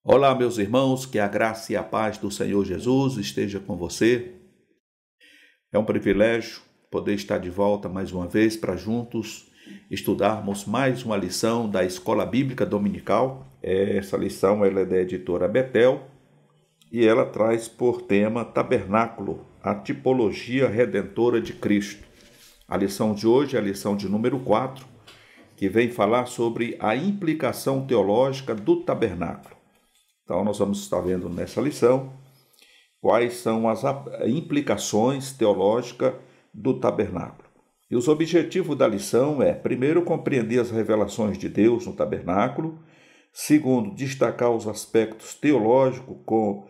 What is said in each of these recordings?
Olá, meus irmãos, que a graça e a paz do Senhor Jesus esteja com você. É um privilégio poder estar de volta mais uma vez para juntos estudarmos mais uma lição da Escola Bíblica Dominical. Essa lição ela é da editora Betel e ela traz por tema Tabernáculo, a tipologia redentora de Cristo. A lição de hoje é a lição de número 4, que vem falar sobre a implicação teológica do tabernáculo. Então, nós vamos estar vendo nessa lição quais são as implicações teológicas do tabernáculo. E os objetivos da lição é, primeiro, compreender as revelações de Deus no tabernáculo. Segundo, destacar os aspectos teológicos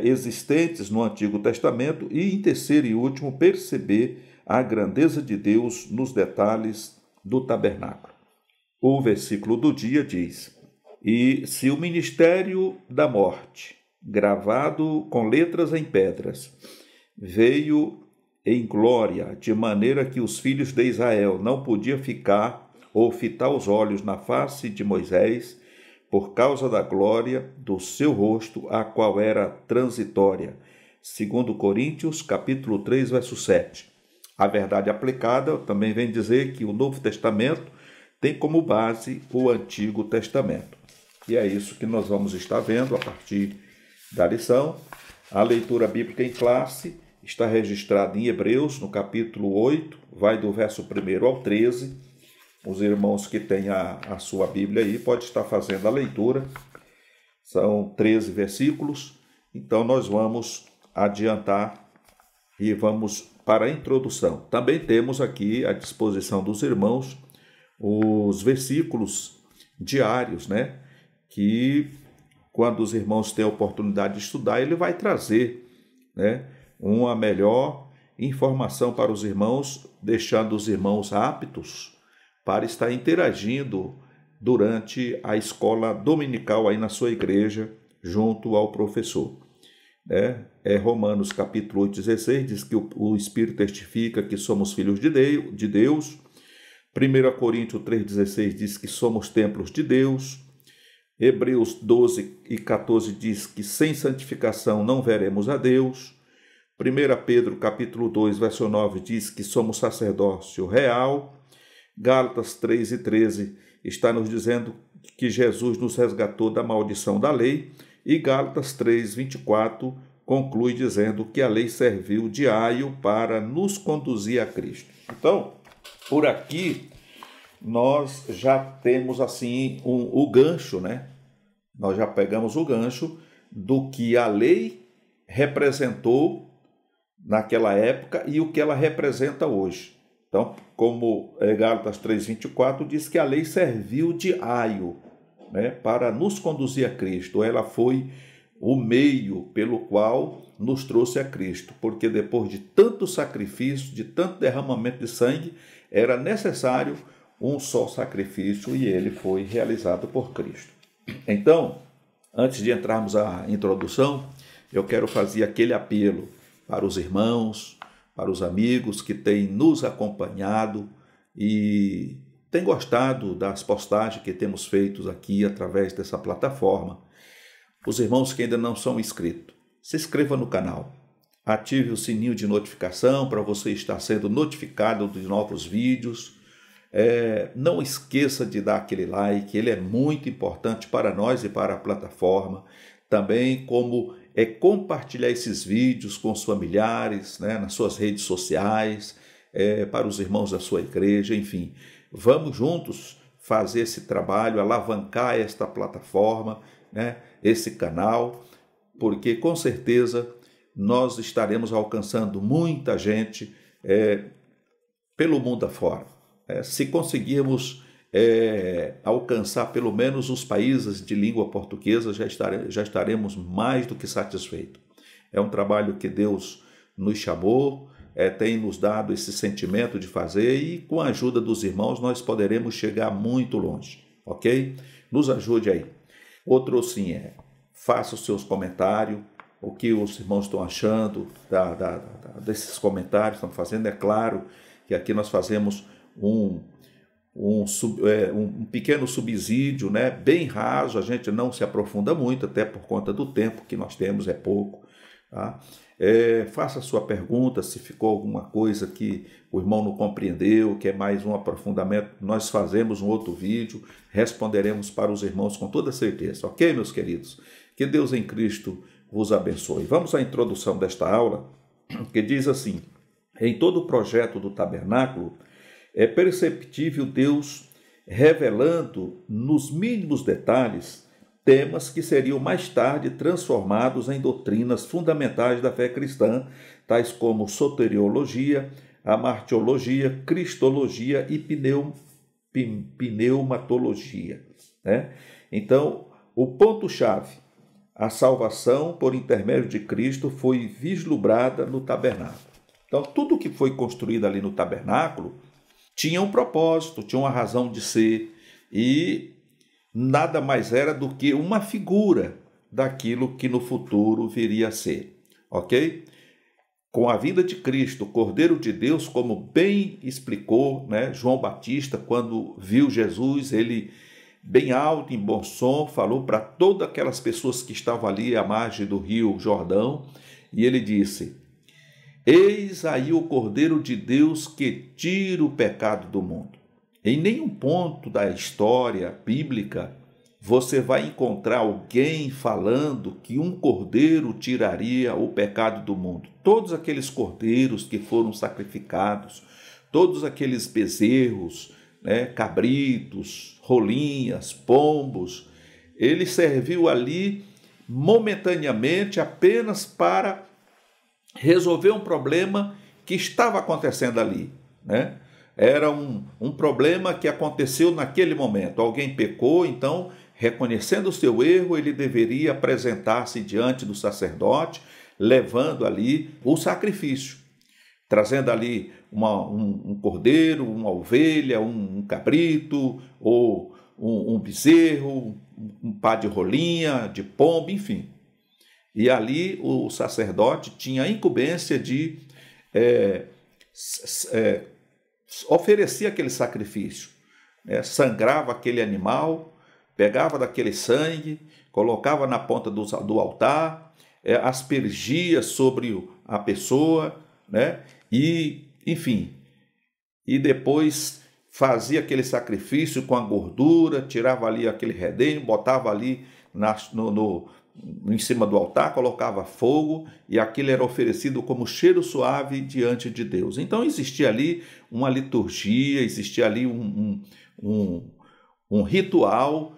existentes no Antigo Testamento. E, em terceiro e último, perceber a grandeza de Deus nos detalhes do tabernáculo. O versículo do dia diz: E se o ministério da morte, gravado com letras em pedras, veio em glória, de maneira que os filhos de Israel não podiam ficar ou fitar os olhos na face de Moisés, por causa da glória do seu rosto, a qual era transitória. 2 Coríntios, capítulo 3, verso 7. A verdade aplicada também vem dizer que o Novo Testamento tem como base o Antigo Testamento. E é isso que nós vamos estar vendo a partir da lição. A leitura bíblica em classe está registrada em Hebreus, no capítulo 8, vai do verso 1 ao 13. Os irmãos que têm a sua Bíblia aí podem estar fazendo a leitura. São 13 versículos. Então nós vamos adiantar e vamos para a introdução. Também temos aqui à disposição dos irmãos os versículos diários, que quando os irmãos têm a oportunidade de estudar, ele vai trazer uma melhor informação para os irmãos, deixando os irmãos aptos para estar interagindo durante a escola dominical aí na sua igreja, junto ao professor. Romanos capítulo 8, 16, diz que o Espírito testifica que somos filhos de Deus. 1 Coríntios 3,16 diz que somos templos de Deus. Hebreus 12 e 14 diz que sem santificação não veremos a Deus. 1 Pedro capítulo 2, verso 9 diz que somos sacerdócio real. Gálatas 3 e 13 está nos dizendo que Jesus nos resgatou da maldição da lei. E Gálatas 3, 24 conclui dizendo que a lei serviu de aio para nos conduzir a Cristo. Então, por aqui, nós já temos assim o gancho, Nós já pegamos o gancho do que a lei representou naquela época e o que ela representa hoje. Então, como Gálatas 3:24 diz que a lei serviu de aio, para nos conduzir a Cristo. Ela foi o meio pelo qual nos trouxe a Cristo, porque depois de tanto sacrifício, de tanto derramamento de sangue, era necessário um só sacrifício e ele foi realizado por Cristo. Então, antes de entrarmos à introdução, eu quero fazer aquele apelo para os irmãos, para os amigos que têm nos acompanhado e têm gostado das postagens que temos feito aqui através dessa plataforma. Os irmãos que ainda não são inscritos, se inscreva no canal, ative o sininho de notificação para você estar sendo notificado de novos vídeos. Não esqueça de dar aquele like, ele é muito importante para nós e para a plataforma. Também como compartilhar esses vídeos com os familiares, nas suas redes sociais, para os irmãos da sua igreja, enfim. Vamos juntos fazer esse trabalho, alavancar esta plataforma, esse canal, porque com certeza nós estaremos alcançando muita gente pelo mundo afora. Se conseguirmos alcançar pelo menos os países de língua portuguesa, já estaremos mais do que satisfeitos. É um trabalho que Deus nos chamou, tem nos dado esse sentimento de fazer e com a ajuda dos irmãos nós poderemos chegar muito longe, ok? Nos ajude aí. Outro sim faça os seus comentários, o que os irmãos estão achando desses comentários que estão fazendo. É claro que aqui nós fazemos um pequeno subsídio, né, bem raso, a gente não se aprofunda muito, até por conta do tempo que nós temos, é pouco. Tá? Faça a sua pergunta, se ficou alguma coisa que o irmão não compreendeu, que é mais um aprofundamento, nós fazemos um outro vídeo, responderemos para os irmãos com toda certeza. Ok, meus queridos? Que Deus em Cristo vos abençoe. Vamos à introdução desta aula, que diz assim: em todo o projeto do tabernáculo, é perceptível Deus revelando nos mínimos detalhes temas que seriam mais tarde transformados em doutrinas fundamentais da fé cristã, tais como soteriologia, amartiologia, cristologia e pneumatologia. Né? Então, o ponto-chave, a salvação por intermédio de Cristo, foi vislumbrada no tabernáculo. Então, tudo que foi construído ali no tabernáculo tinha um propósito, tinha uma razão de ser, e nada mais era do que uma figura daquilo que no futuro viria a ser, ok? Com a vinda de Cristo, o Cordeiro de Deus, como bem explicou, né, João Batista, quando viu Jesus, ele, bem alto, em bom som, falou para todas aquelas pessoas que estavam ali à margem do rio Jordão, e ele disse: eis aí o Cordeiro de Deus que tira o pecado do mundo. Em nenhum ponto da história bíblica você vai encontrar alguém falando que um cordeiro tiraria o pecado do mundo. Todos aqueles cordeiros que foram sacrificados, todos aqueles bezerros, né, cabritos, rolinhas, pombos, ele serviu ali momentaneamente apenas para resolver um problema que estava acontecendo ali, né? Era um problema que aconteceu naquele momento. Alguém pecou, então, reconhecendo o seu erro, ele deveria apresentar-se diante do sacerdote, levando ali o sacrifício, trazendo ali um cordeiro, uma ovelha, um cabrito, ou um bezerro, um pá de rolinha, de pombo, enfim. E ali o sacerdote tinha a incumbência de oferecer aquele sacrifício. Sangrava aquele animal, pegava daquele sangue, colocava na ponta do altar, aspergia sobre a pessoa, né? E, enfim, e depois fazia aquele sacrifício com a gordura, tirava ali aquele redenho, botava ali em cima do altar, colocava fogo, e aquilo era oferecido como cheiro suave diante de Deus. Então existia ali uma liturgia, existia ali um ritual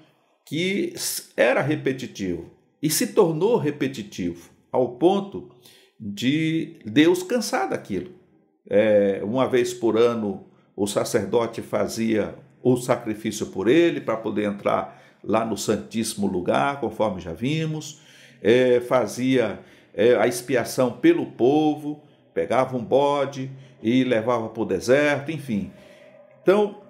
que era repetitivo e se tornou repetitivo ao ponto de Deus cansar daquilo. Uma vez por ano o sacerdote fazia o sacrifício por ele para poder entrar lá no Santíssimo Lugar, conforme já vimos, fazia a expiação pelo povo, pegava um bode e levava para o deserto, enfim. Então,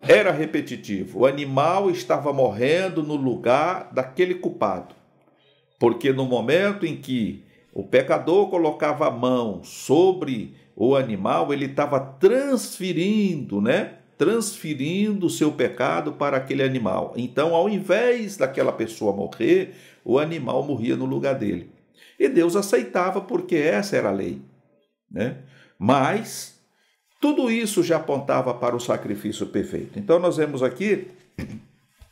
era repetitivo. O animal estava morrendo no lugar daquele culpado, porque no momento em que o pecador colocava a mão sobre o animal, ele estava transferindo, né? Transferindo o seu pecado para aquele animal. Então, ao invés daquela pessoa morrer, o animal morria no lugar dele. E Deus aceitava, porque essa era a lei, né? Mas tudo isso já apontava para o sacrifício perfeito. Então, nós vemos aqui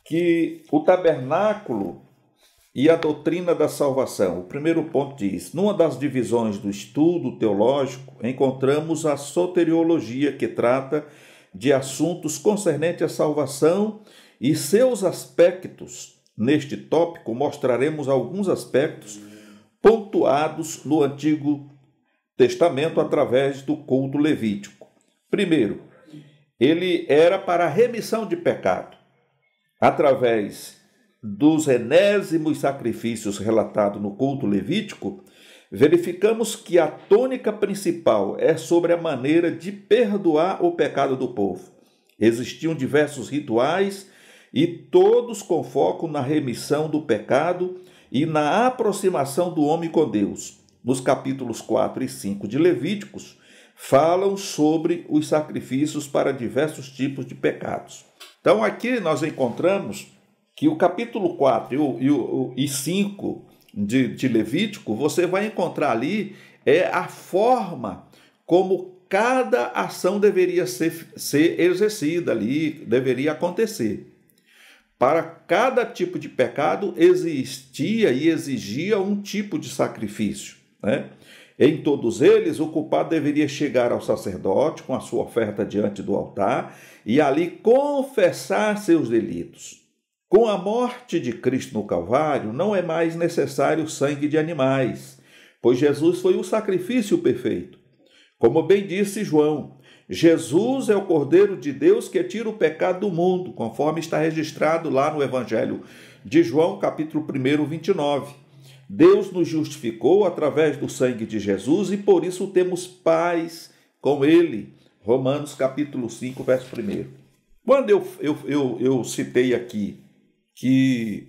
que o tabernáculo e a doutrina da salvação. O primeiro ponto diz: numa das divisões do estudo teológico, encontramos a soteriologia, que trata de assuntos concernentes à salvação e seus aspectos. Neste tópico, mostraremos alguns aspectos pontuados no Antigo Testamento através do culto levítico. Primeiro, ele era para a remissão de pecado. Através dos enésimos sacrifícios relatados no culto levítico, verificamos que a tônica principal é sobre a maneira de perdoar o pecado do povo. Existiam diversos rituais e todos com foco na remissão do pecado e na aproximação do homem com Deus. Nos capítulos 4 e 5 de Levíticos, falam sobre os sacrifícios para diversos tipos de pecados. Então aqui nós encontramos que o capítulo 4 e 5 de Levítico, você vai encontrar ali a forma como cada ação deveria ser exercida ali, deveria acontecer. Para cada tipo de pecado existia e exigia um tipo de sacrifício, né? Em todos eles, o culpado deveria chegar ao sacerdote com a sua oferta diante do altar e ali confessar seus delitos. Com a morte de Cristo no Calvário, não é mais necessário sangue de animais, pois Jesus foi o sacrifício perfeito. Como bem disse João, Jesus é o Cordeiro de Deus que tira o pecado do mundo, conforme está registrado lá no Evangelho de João, capítulo 1, 29. Deus nos justificou através do sangue de Jesus e por isso temos paz com Ele. Romanos, capítulo 5, verso 1. Quando eu citei aqui que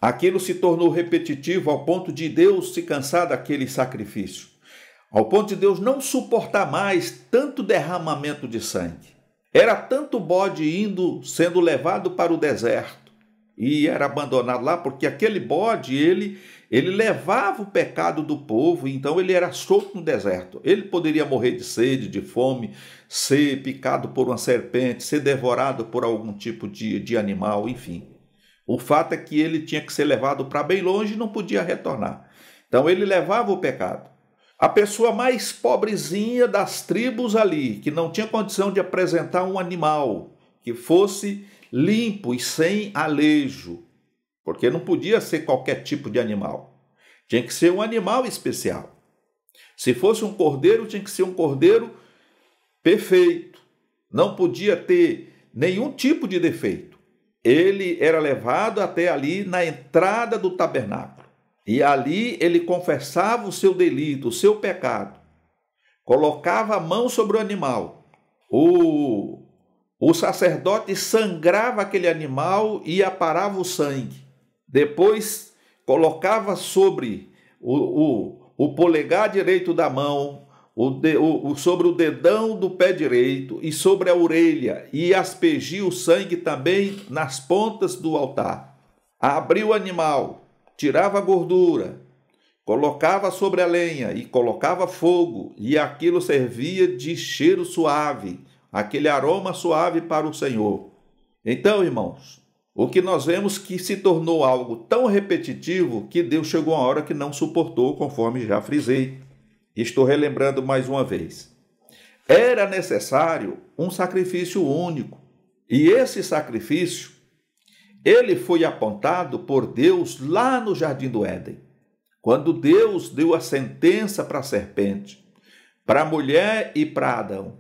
aquilo se tornou repetitivo ao ponto de Deus se cansar daquele sacrifício, ao ponto de Deus não suportar mais tanto derramamento de sangue. Era tanto bode sendo levado para o deserto e era abandonado lá, porque aquele bode, ele levava o pecado do povo, então ele era solto no deserto. Ele poderia morrer de sede, de fome, ser picado por uma serpente, ser devorado por algum tipo de animal, enfim. O fato é que ele tinha que ser levado para bem longe e não podia retornar. Então ele levava o pecado. A pessoa mais pobrezinha das tribos ali, que não tinha condição de apresentar um animal que fosse limpo e sem alejo, porque não podia ser qualquer tipo de animal. Tinha que ser um animal especial. Se fosse um cordeiro, tinha que ser um cordeiro perfeito. Não podia ter nenhum tipo de defeito. Ele era levado até ali na entrada do tabernáculo. E ali ele confessava o seu delito, o seu pecado. Colocava a mão sobre o animal. O sacerdote sangrava aquele animal e aparava o sangue. Depois colocava sobre o polegar direito da mão, sobre o dedão do pé direito e sobre a orelha, e aspergia o sangue também nas pontas do altar. Abria o animal, tirava a gordura, colocava sobre a lenha e colocava fogo, e aquilo servia de cheiro suave, aquele aroma suave para o Senhor. Então, irmãos, o que nós vemos que se tornou algo tão repetitivo que Deus chegou a uma hora que não suportou, conforme já frisei. Estou relembrando mais uma vez. Era necessário um sacrifício único, e esse sacrifício ele foi apontado por Deus lá no Jardim do Éden, quando Deus deu a sentença para a serpente, para a mulher e para Adão.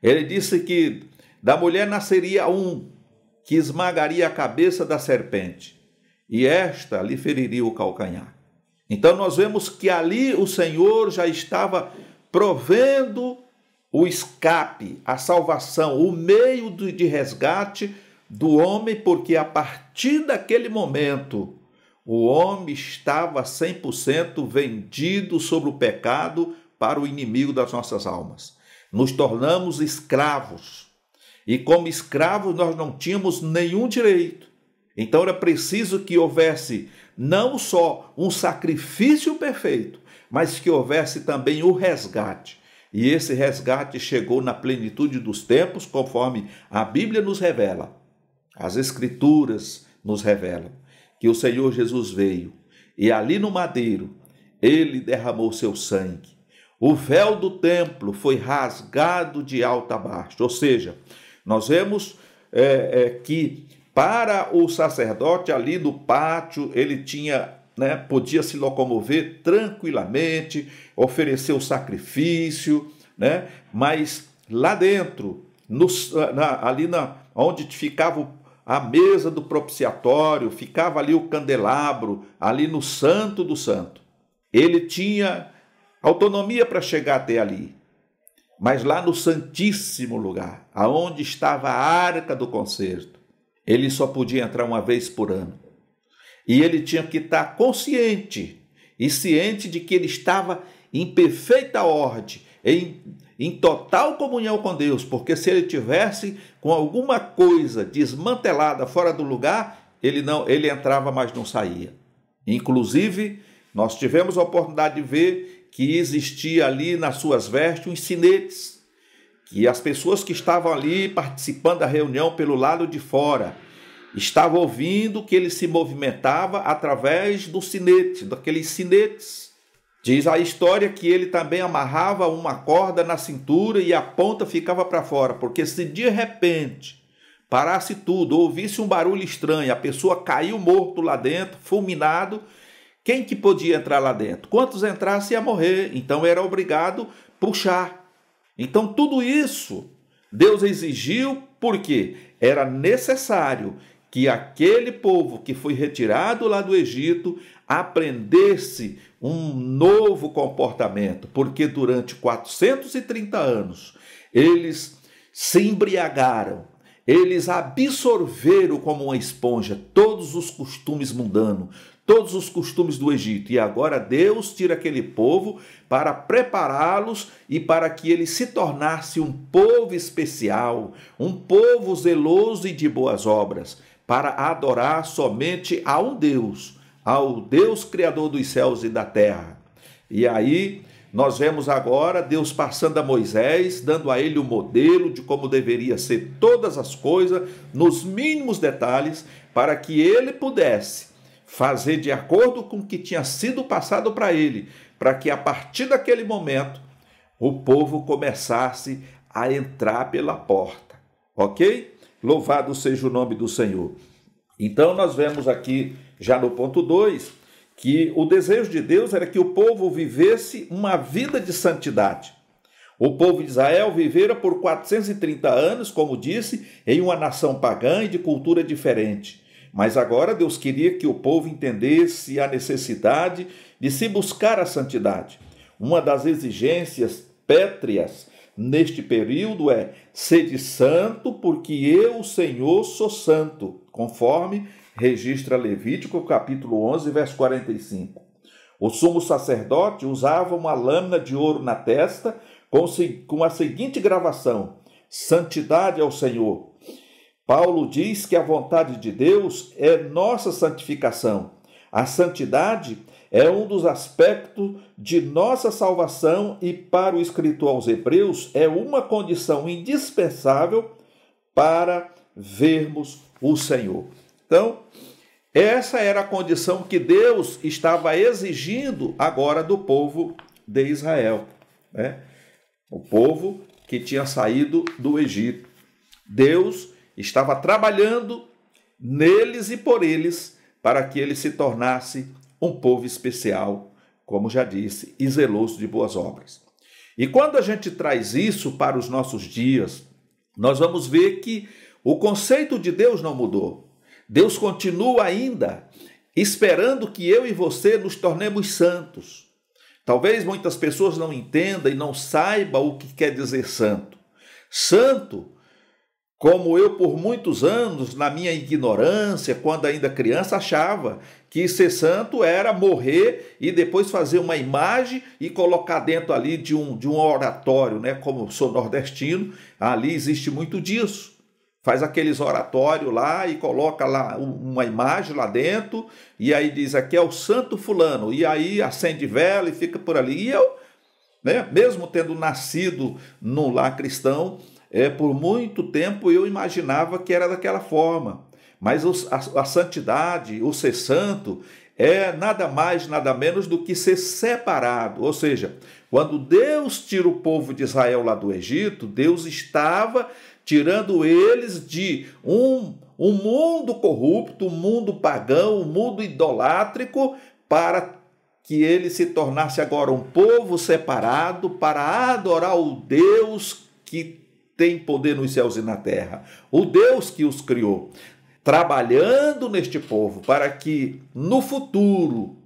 Ele disse que da mulher nasceria um que esmagaria a cabeça da serpente, e esta lhe feriria o calcanhar. Então nós vemos que ali o Senhor já estava provendo o escape, a salvação, o meio de resgate do homem, porque a partir daquele momento o homem estava 100% vendido sobre o pecado para o inimigo das nossas almas. Nos tornamos escravos, e como escravos nós não tínhamos nenhum direito. Então era preciso que houvesse não só um sacrifício perfeito, mas que houvesse também o resgate. E esse resgate chegou na plenitude dos tempos, conforme a Bíblia nos revela. As Escrituras nos revelam que o Senhor Jesus veio e ali no madeiro ele derramou seu sangue. O véu do templo foi rasgado de alto a baixo. Ou seja, nós vemos que para o sacerdote ali no pátio ele tinha, podia se locomover tranquilamente, oferecer o sacrifício, mas lá dentro, onde ficava a mesa do propiciatório, ficava ali o candelabro, ali no Santo do Santo. Ele tinha autonomia para chegar até ali, mas lá no Santíssimo Lugar, aonde estava a Arca do Concerto, ele só podia entrar uma vez por ano. E ele tinha que estar consciente e ciente de que ele estava em perfeita ordem, em total comunhão com Deus, porque se ele tivesse com alguma coisa desmantelada fora do lugar, ele entrava, mas não saía. Inclusive, nós tivemos a oportunidade de ver que existia ali nas suas vestes uns sinetes, que as pessoas que estavam ali participando da reunião pelo lado de fora estavam ouvindo que ele se movimentava através do sinete, daqueles sinetes. Diz a história que ele também amarrava uma corda na cintura e a ponta ficava para fora, porque se de repente parasse tudo, ouvisse um barulho estranho, a pessoa caiu morto lá dentro, fulminado, quem que podia entrar lá dentro? Quantos entrassem ia morrer, então era obrigado a puxar. Então tudo isso Deus exigiu porque era necessário que aquele povo que foi retirado lá do Egito aprendesse um novo comportamento, porque durante 430 anos eles se embriagaram, eles absorveram como uma esponja todos os costumes mundanos, todos os costumes do Egito, e agora Deus tira aquele povo para prepará-los e para que ele se tornasse um povo especial, um povo zeloso e de boas obras, para adorar somente a um Deus, ao Deus Criador dos céus e da terra. E aí nós vemos agora Deus passando a Moisés, dando a ele o modelo de como deveria ser todas as coisas, nos mínimos detalhes, para que ele pudesse fazer de acordo com o que tinha sido passado para ele, para que a partir daquele momento o povo começasse a entrar pela porta, ok? Louvado seja o nome do Senhor. Então nós vemos aqui, já no ponto 2, que o desejo de Deus era que o povo vivesse uma vida de santidade. O povo de Israel vivera por 430 anos, como disse, em uma nação pagã e de cultura diferente. Mas agora Deus queria que o povo entendesse a necessidade de se buscar a santidade. Uma das exigências pétreas neste período é: sede santo, porque eu, o Senhor, sou santo, conforme registra Levítico, capítulo 11, verso 45. O sumo sacerdote usava uma lâmina de ouro na testa com a seguinte gravação: santidade ao Senhor. Paulo diz que a vontade de Deus é nossa santificação. A santidade é um dos aspectos de nossa salvação e, para o escritor aos Hebreus, é uma condição indispensável para vermos o Senhor. Então, essa era a condição que Deus estava exigindo agora do povo de Israel, né? O povo que tinha saído do Egito. Deus estava trabalhando neles e por eles para que ele se tornasse um povo especial, como já disse, e zeloso de boas obras. E quando a gente traz isso para os nossos dias, nós vamos ver que o conceito de Deus não mudou. Deus continua ainda esperando que eu e você nos tornemos santos. Talvez muitas pessoas não entendam e não saibam o que quer dizer santo. Santo, como eu por muitos anos, na minha ignorância, quando ainda criança, achava que ser santo era morrer e depois fazer uma imagem e colocar dentro ali de um oratório, né? Como sou nordestino, ali existe muito disso. Faz aqueles oratórios lá e coloca lá uma imagem lá dentro, e aí diz: aqui é o santo fulano, e aí acende vela e fica por ali. E eu, né, mesmo tendo nascido num lar cristão, por muito tempo eu imaginava que era daquela forma. Mas a santidade, o ser santo, é nada mais, nada menos do que ser separado. Ou seja, quando Deus tira o povo de Israel lá do Egito, Deus estava tirando eles de um mundo corrupto, um mundo pagão, um mundo idolátrico, para que ele se tornasse agora um povo separado para adorar o Deus que tem poder nos céus e na terra, o Deus que os criou, trabalhando neste povo para que no futuro,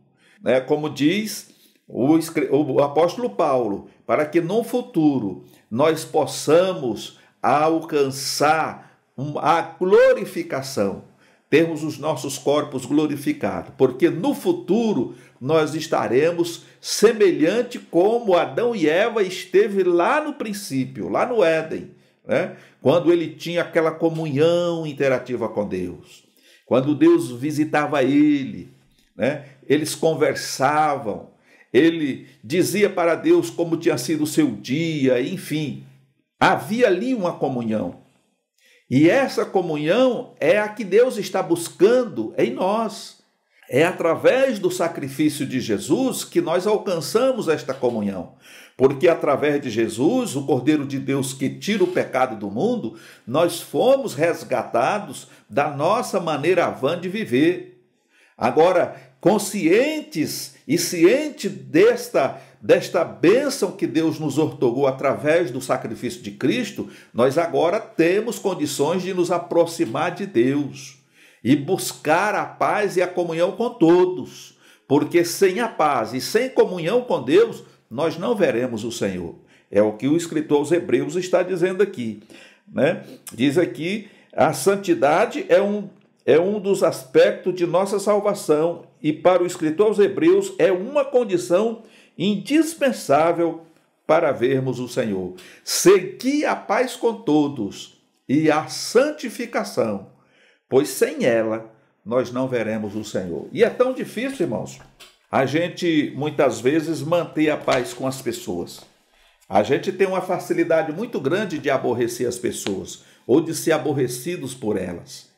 né, como diz o apóstolo Paulo, para que no futuro nós possamos alcançar a glorificação, termos os nossos corpos glorificados, porque no futuro nós estaremos semelhante como Adão e Eva esteve lá no princípio, lá no Éden, né? Quando ele tinha aquela comunhão interativa com Deus, quando Deus visitava ele, né? Eles conversavam, ele dizia para Deus como tinha sido o seu dia, enfim, havia ali uma comunhão. E essa comunhão é a que Deus está buscando em nós. É através do sacrifício de Jesus que nós alcançamos esta comunhão. Porque através de Jesus, o Cordeiro de Deus que tira o pecado do mundo, nós fomos resgatados da nossa maneira vã de viver. Agora, conscientes e cientes desta bênção que Deus nos outorgou através do sacrifício de Cristo, nós agora temos condições de nos aproximar de Deus e buscar a paz e a comunhão com todos, porque sem a paz e sem comunhão com Deus, nós não veremos o Senhor. É o que o escritor aos Hebreus está dizendo aqui, né? Diz aqui, a santidade é um dos aspectos de nossa salvação e para o escritor aos Hebreus é uma condição indispensável para vermos o Senhor. Seguir a paz com todos e a santificação, pois sem ela nós não veremos o Senhor. E é tão difícil, irmãos, a gente muitas vezes manter a paz com as pessoas. A gente tem uma facilidade muito grande de aborrecer as pessoas ou de ser aborrecidos por elas.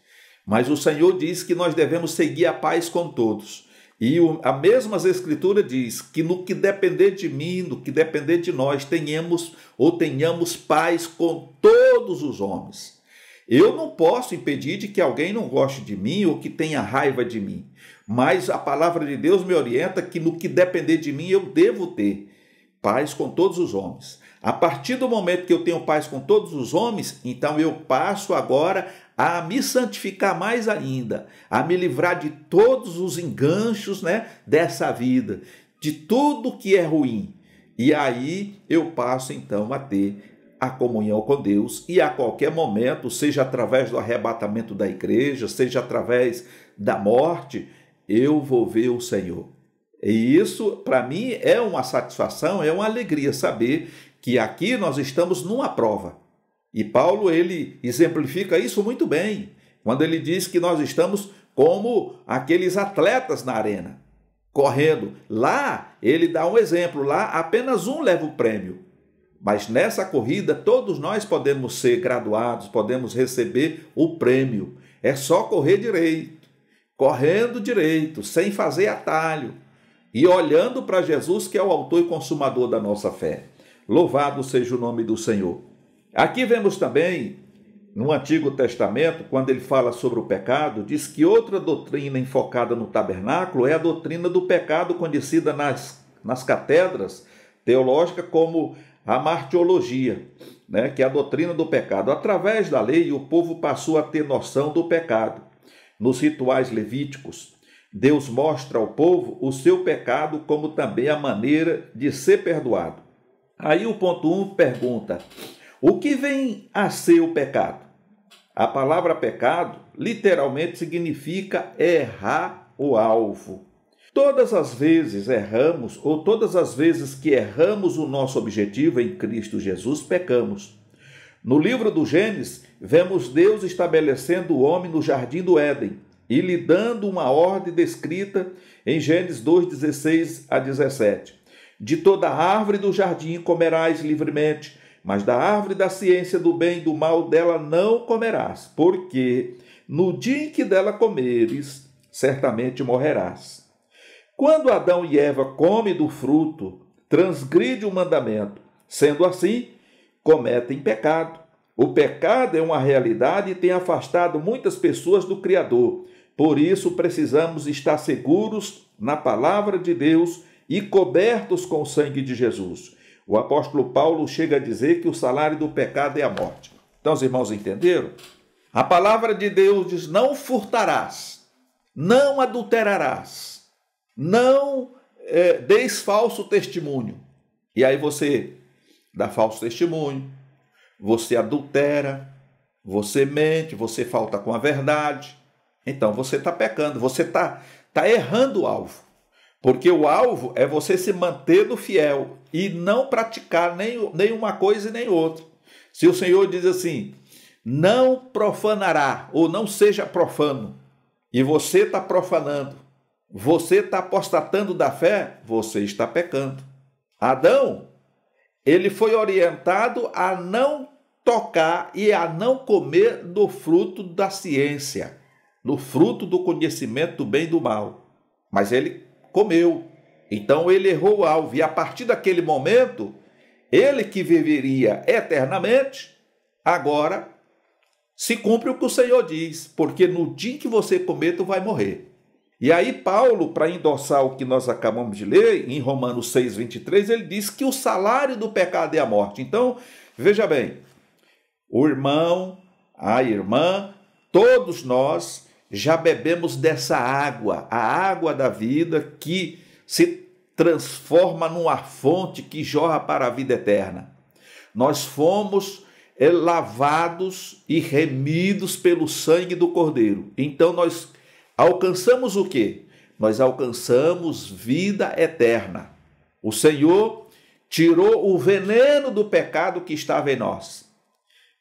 Mas o Senhor diz que nós devemos seguir a paz com todos. E a mesma Escritura diz que no que depender de mim, no que depender de nós, tenhamos paz com todos os homens. Eu não posso impedir de que alguém não goste de mim ou que tenha raiva de mim. Mas a palavra de Deus me orienta que no que depender de mim eu devo ter paz com todos os homens. A partir do momento que eu tenho paz com todos os homens, então eu passo agora a me santificar mais ainda, a me livrar de todos os enganchos, né, dessa vida, de tudo que é ruim. E aí eu passo então a ter a comunhão com Deus e a qualquer momento, seja através do arrebatamento da igreja, seja através da morte, eu vou ver o Senhor. E isso, para mim, é uma satisfação, é uma alegria saber que aqui nós estamos numa prova. E Paulo, ele exemplifica isso muito bem, quando ele diz que nós estamos como aqueles atletas na arena, correndo. Lá, ele dá um exemplo, lá apenas um leva o prêmio. Mas nessa corrida, todos nós podemos ser graduados, podemos receber o prêmio. É só correr direito, correndo direito, sem fazer atalho, e olhando para Jesus, que é o autor e consumador da nossa fé. Louvado seja o nome do Senhor. Aqui vemos também, no Antigo Testamento, quando ele fala sobre o pecado, diz que outra doutrina enfocada no tabernáculo é a doutrina do pecado, conhecida nas catedras teológicas como a martiologia, né, que é a doutrina do pecado. Através da lei, o povo passou a ter noção do pecado. Nos rituais levíticos, Deus mostra ao povo o seu pecado como também a maneira de ser perdoado. Aí o ponto 1 pergunta: o que vem a ser o pecado? A palavra pecado literalmente significa errar o alvo. Todas as vezes erramos, ou todas as vezes que erramos o nosso objetivo em Cristo Jesus, pecamos. No livro do Gênesis, vemos Deus estabelecendo o homem no jardim do Éden e lhe dando uma ordem descrita em Gênesis 2:16 a 17. De toda árvore do jardim comerás livremente, mas da árvore da ciência do bem e do mal dela não comerás, porque no dia em que dela comeres, certamente morrerás. Quando Adão e Eva comem do fruto, transgride o mandamento. Sendo assim, cometem pecado. O pecado é uma realidade e tem afastado muitas pessoas do Criador. Por isso, precisamos estar seguros na palavra de Deus e cobertos com o sangue de Jesus. O apóstolo Paulo chega a dizer que o salário do pecado é a morte. Então, os irmãos entenderam? A palavra de Deus diz: não furtarás, não adulterarás, não deis falso testemunho. E aí você dá falso testemunho, você adultera, você mente, você falta com a verdade. então você está pecando, você está errando o alvo. Porque o alvo é você se manter no fiel e não praticar nem uma coisa e nem outra. Se o Senhor diz assim, não profanará ou não seja profano, e você está profanando, você está apostatando da fé, você está pecando. Adão, ele foi orientado a não tocar e a não comer do fruto da ciência, do fruto do conhecimento do bem e do mal. Mas ele comeu. Então ele errou o alvo. E a partir daquele momento, ele que viveria eternamente, agora se cumpre o que o Senhor diz, porque no dia que você comer, tu vai morrer. E aí Paulo, para endossar o que nós acabamos de ler, em Romanos 6, 23, ele diz que o salário do pecado é a morte. Então, veja bem, o irmão, a irmã, todos nós já bebemos dessa água, a água da vida que se transforma numa fonte que jorra para a vida eterna. Nós fomos lavados e remidos pelo sangue do Cordeiro. Então nós alcançamos o quê? Nós alcançamos vida eterna. O Senhor tirou o veneno do pecado que estava em nós.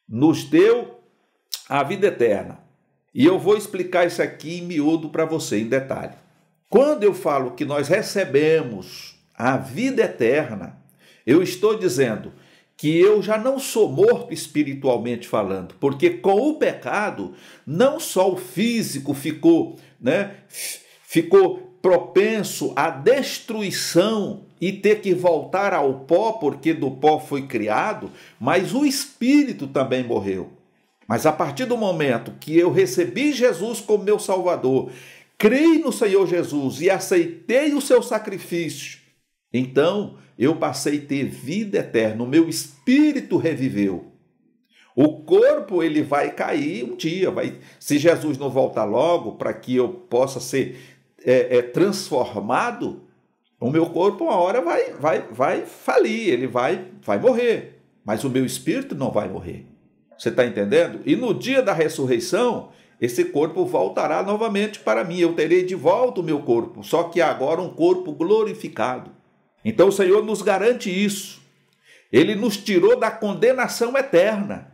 Nos deu a vida eterna. E eu vou explicar isso aqui em miúdo para você, em detalhe. Quando eu falo que nós recebemos a vida eterna, eu estou dizendo que eu já não sou morto espiritualmente falando, porque com o pecado, não só o físico ficou propenso à destruição e ter que voltar ao pó, porque do pó foi criado, mas o espírito também morreu. Mas a partir do momento que eu recebi Jesus como meu Salvador, criei no Senhor Jesus e aceitei o seu sacrifício, então eu passei a ter vida eterna, o meu espírito reviveu. O corpo ele vai cair um dia, se Jesus não voltar logo para que eu possa ser transformado, o meu corpo uma hora vai falir, ele vai morrer, mas o meu espírito não vai morrer. Você está entendendo? E no dia da ressurreição, esse corpo voltará novamente para mim. Eu terei de volta o meu corpo, só que agora um corpo glorificado. Então o Senhor nos garante isso. Ele nos tirou da condenação eterna,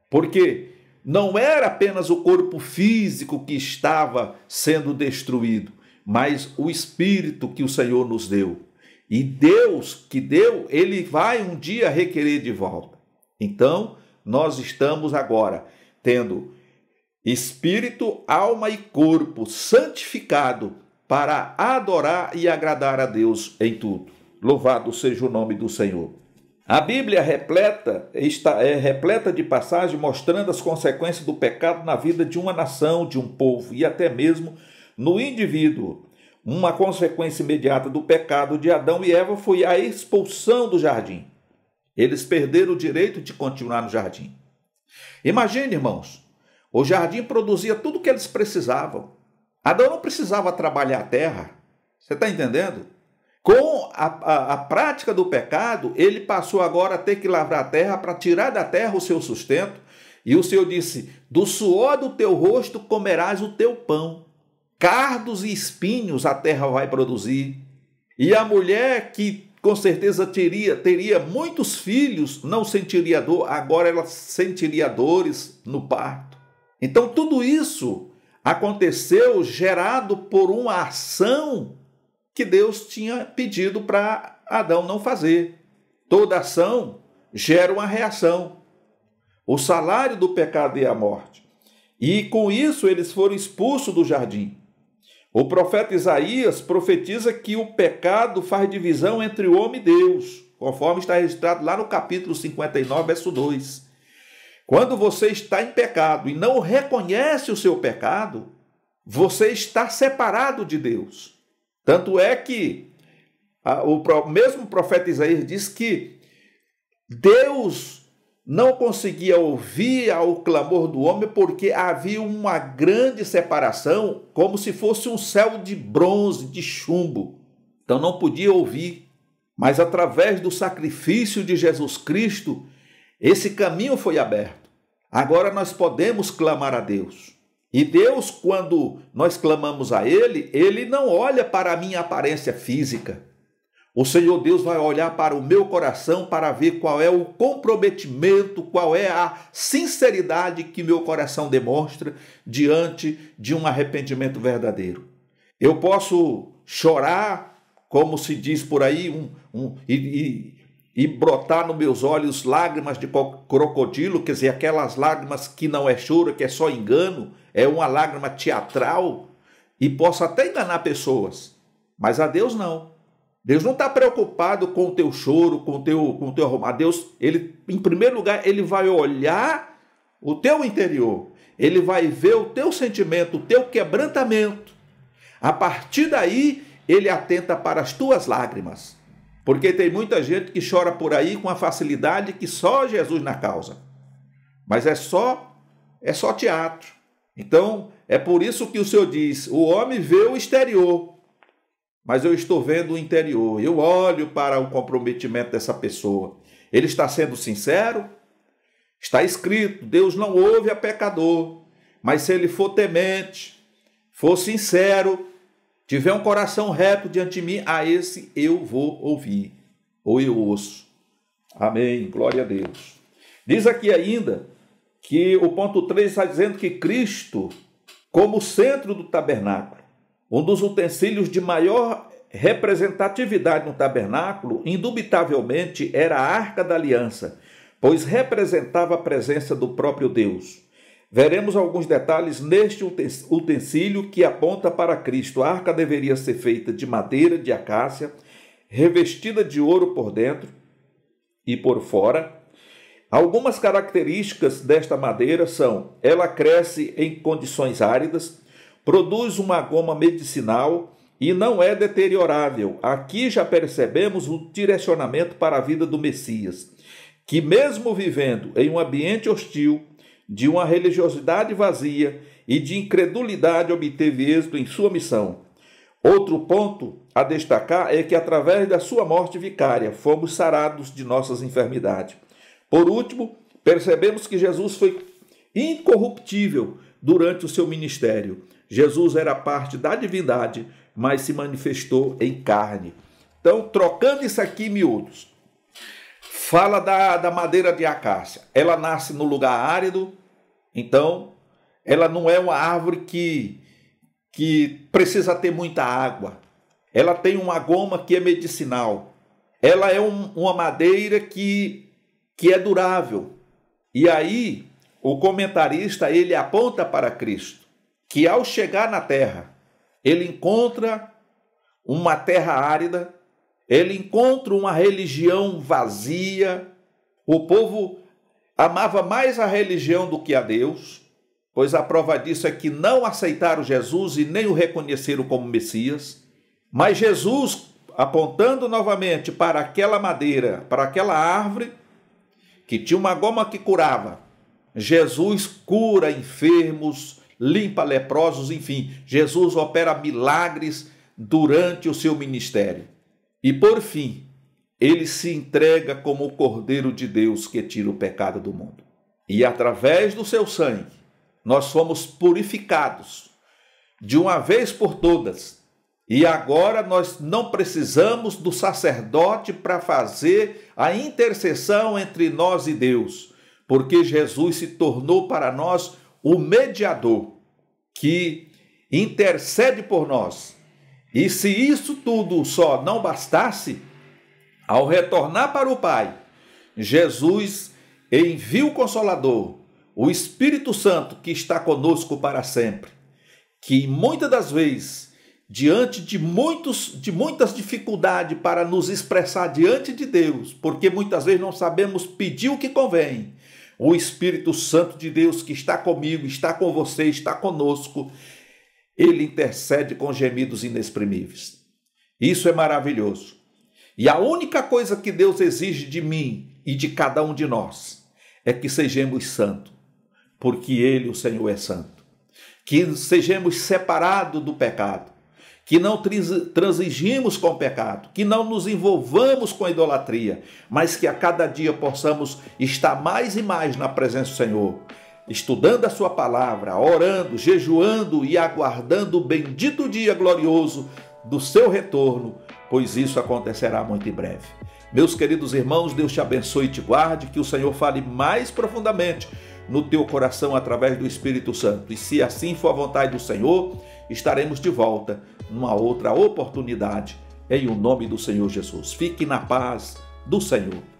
porque não era apenas o corpo físico que estava sendo destruído, mas o espírito que o Senhor nos deu. E Deus que deu, ele vai um dia requerer de volta. Então, nós estamos agora tendo espírito, alma e corpo santificado para adorar e agradar a Deus em tudo. Louvado seja o nome do Senhor. A Bíblia é repleta de passagens mostrando as consequências do pecado na vida de uma nação, de um povo e até mesmo no indivíduo. Uma consequência imediata do pecado de Adão e Eva foi a expulsão do jardim. Eles perderam o direito de continuar no jardim. Imagine, irmãos, o jardim produzia tudo o que eles precisavam. Adão não precisava trabalhar a terra. Você está entendendo? Com a prática do pecado, ele passou agora a ter que lavrar a terra para tirar da terra o seu sustento. E o Senhor disse, do suor do teu rosto comerás o teu pão. Cardos e espinhos a terra vai produzir. E a mulher que com certeza teria muitos filhos, não sentiria dor, agora ela sentiria dores no parto. Então tudo isso aconteceu gerado por uma ação que Deus tinha pedido para Adão não fazer. Toda ação gera uma reação. O salário do pecado é a morte. E com isso eles foram expulsos do jardim. O profeta Isaías profetiza que o pecado faz divisão entre o homem e Deus, conforme está registrado lá no capítulo 59, verso 2. Quando você está em pecado e não reconhece o seu pecado, você está separado de Deus. Tanto é que o mesmo profeta Isaías diz que Deus não conseguia ouvir o clamor do homem porque havia uma grande separação, como se fosse um céu de bronze, de chumbo. Então não podia ouvir. Mas através do sacrifício de Jesus Cristo, esse caminho foi aberto. Agora nós podemos clamar a Deus. E Deus, quando nós clamamos a Ele, Ele não olha para a minha aparência física. O Senhor Deus vai olhar para o meu coração para ver qual é o comprometimento, qual é a sinceridade que meu coração demonstra diante de um arrependimento verdadeiro. Eu posso chorar, como se diz por aí, e brotar nos meus olhos lágrimas de crocodilo, quer dizer, aquelas lágrimas que não é choro, que é só engano, é uma lágrima teatral, e posso até enganar pessoas, mas a Deus não. Deus não está preocupado com o teu choro, com o teu arrumar. Deus, ele, em primeiro lugar, ele vai olhar o teu interior, ele vai ver o teu sentimento, o teu quebrantamento. A partir daí, ele atenta para as tuas lágrimas. Porque tem muita gente que chora por aí com a facilidade que só Jesus na causa. Mas é só teatro. Então, é por isso que o Senhor diz, o homem vê o exterior, mas eu estou vendo o interior. Eu olho para o comprometimento dessa pessoa. Ele está sendo sincero? Está escrito, Deus não ouve a pecador, mas se ele for temente, for sincero, tiver um coração reto diante de mim, a esse eu vou ouvir, ou eu ouço. Amém, glória a Deus. Diz aqui ainda que o ponto 3 está dizendo que Cristo, como centro do tabernáculo, um dos utensílios de maior representatividade no tabernáculo, indubitavelmente era a Arca da Aliança, pois representava a presença do próprio Deus. Veremos alguns detalhes neste utensílio que aponta para Cristo. A arca deveria ser feita de madeira de acácia, revestida de ouro por dentro e por fora. Algumas características desta madeira são: ela cresce em condições áridas, produz uma goma medicinal e não é deteriorável. Aqui já percebemos o direcionamento para a vida do Messias, que mesmo vivendo em um ambiente hostil, de uma religiosidade vazia e de incredulidade, obteve êxito em sua missão. Outro ponto a destacar é que através da sua morte vicária fomos sarados de nossas enfermidades. Por último, percebemos que Jesus foi incorruptível durante o seu ministério. Jesus era parte da divindade, mas se manifestou em carne. Então, trocando isso aqui em miúdos, fala da madeira de acácia. Ela nasce no lugar árido, então ela não é uma árvore que precisa ter muita água. Ela tem uma goma que é medicinal. Ela é uma madeira que é durável. E aí o comentarista ele aponta para Cristo, que ao chegar na terra, ele encontra uma terra árida, ele encontra uma religião vazia. O povo amava mais a religião do que a Deus, pois a prova disso é que não aceitaram Jesus e nem o reconheceram como Messias. Mas Jesus, apontando novamente para aquela madeira, para aquela árvore, que tinha uma goma que curava, Jesus cura enfermos, limpa leprosos, enfim, Jesus opera milagres durante o seu ministério. E por fim, ele se entrega como o Cordeiro de Deus que tira o pecado do mundo. E através do seu sangue, nós fomos purificados de uma vez por todas. E agora nós não precisamos do sacerdote para fazer a intercessão entre nós e Deus, porque Jesus se tornou para nós o mediador que intercede por nós. E se isso tudo só não bastasse, ao retornar para o Pai, Jesus envia o Consolador, o Espírito Santo, que está conosco para sempre, que muitas das vezes, diante de muitas dificuldades para nos expressar diante de Deus, porque muitas vezes não sabemos pedir o que convém, o Espírito Santo de Deus que está comigo, está com você, está conosco, ele intercede com gemidos inexprimíveis. Isso é maravilhoso. E a única coisa que Deus exige de mim e de cada um de nós é que sejamos santos, porque Ele, o Senhor, é santo. Que sejamos separados do pecado, que não transigimos com o pecado, que não nos envolvamos com a idolatria, mas que a cada dia possamos estar mais e mais na presença do Senhor, estudando a sua palavra, orando, jejuando e aguardando o bendito dia glorioso do seu retorno, pois isso acontecerá muito em breve. Meus queridos irmãos, Deus te abençoe e te guarde, que o Senhor fale mais profundamente no teu coração através do Espírito Santo. E se assim for a vontade do Senhor, estaremos de volta numa outra oportunidade, em o nome do Senhor Jesus. Fique na paz do Senhor.